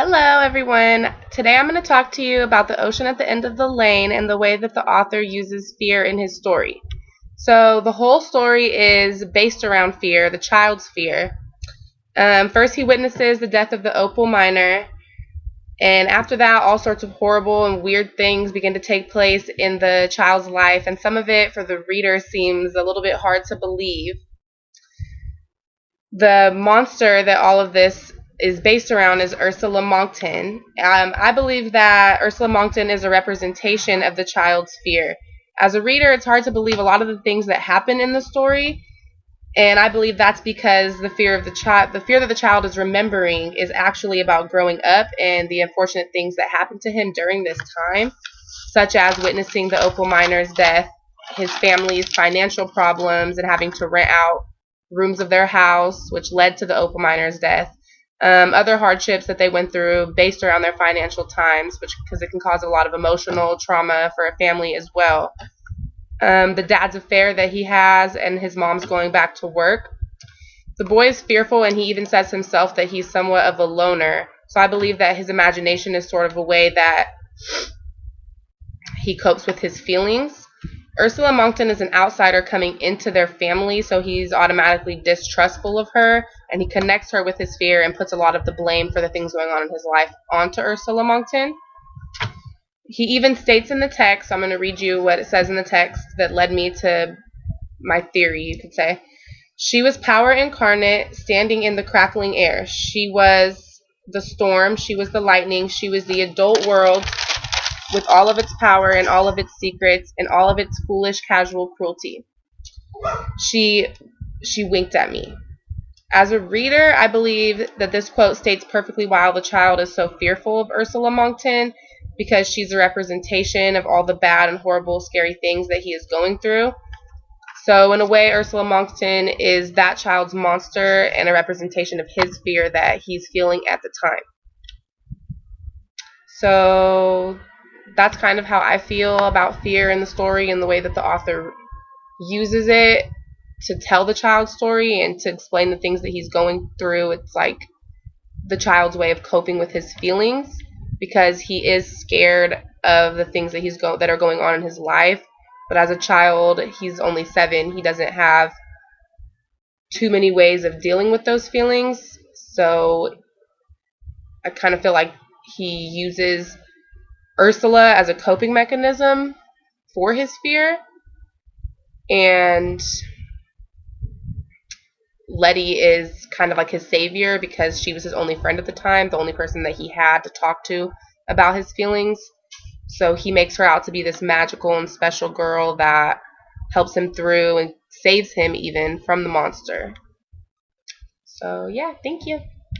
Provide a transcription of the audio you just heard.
Hello, everyone. Today I'm going to talk to you about the ocean at the end of the lane and the way that the author uses fear in his story. So, the whole story is based around fear, the child's fear. First, he witnesses the death of the opal miner, and after that, all sorts of horrible and weird things begin to take place in the child's life, and some of it, for the reader, seems a little bit hard to believe. The monster that all of this is based around is Ursula Monkton. I believe that Ursula Monkton is a representation of the child's fear. As a reader, it's hard to believe a lot of the things that happen in the story, and I believe that's because the fear of the child, the fear that the child is remembering, is actually about growing up and the unfortunate things that happened to him during this time, such as witnessing the opal miner's death, his family's financial problems, and having to rent out rooms of their house, which led to the opal miner's death. Other hardships that they went through based around their financial times, which because it can cause a lot of emotional trauma for a family as well. The dad's affair that he has, and his mom's going back to work. The boy is fearful, and he even says himself that he's somewhat of a loner. So I believe that his imagination is sort of a way that he copes with his feelings. Ursula Monkton is an outsider coming into their family, so he's automatically distrustful of her, and he connects her with his fear and puts a lot of the blame for the things going on in his life onto Ursula Monkton. He even states in the text, I'm going to read you what it says in the text that led me to my theory, you could say. She was power incarnate, standing in the crackling air. She was the storm, she was the lightning, she was the adult world, with all of its power and all of its secrets and all of its foolish casual cruelty. She winked at me. As a reader, I believe that this quote states perfectly why the child is so fearful of Ursula Monkton, because she's a representation of all the bad and horrible, scary things that he is going through. So in a way, Ursula Monkton is that child's monster and a representation of his fear that he's feeling at the time. So that's kind of how I feel about fear in the story and the way that the author uses it to tell the child's story and to explain the things that he's going through. It's like the child's way of coping with his feelings, because he is scared of the things that are going on in his life. But as a child, he's only 7. He doesn't have too many ways of dealing with those feelings. So I kind of feel like he uses Ursula as a coping mechanism for his fear, and Letty is kind of like his savior because she was his only friend at the time, the only person that he had to talk to about his feelings. So he makes her out to be this magical and special girl that helps him through and saves him even from the monster. So yeah, thank you.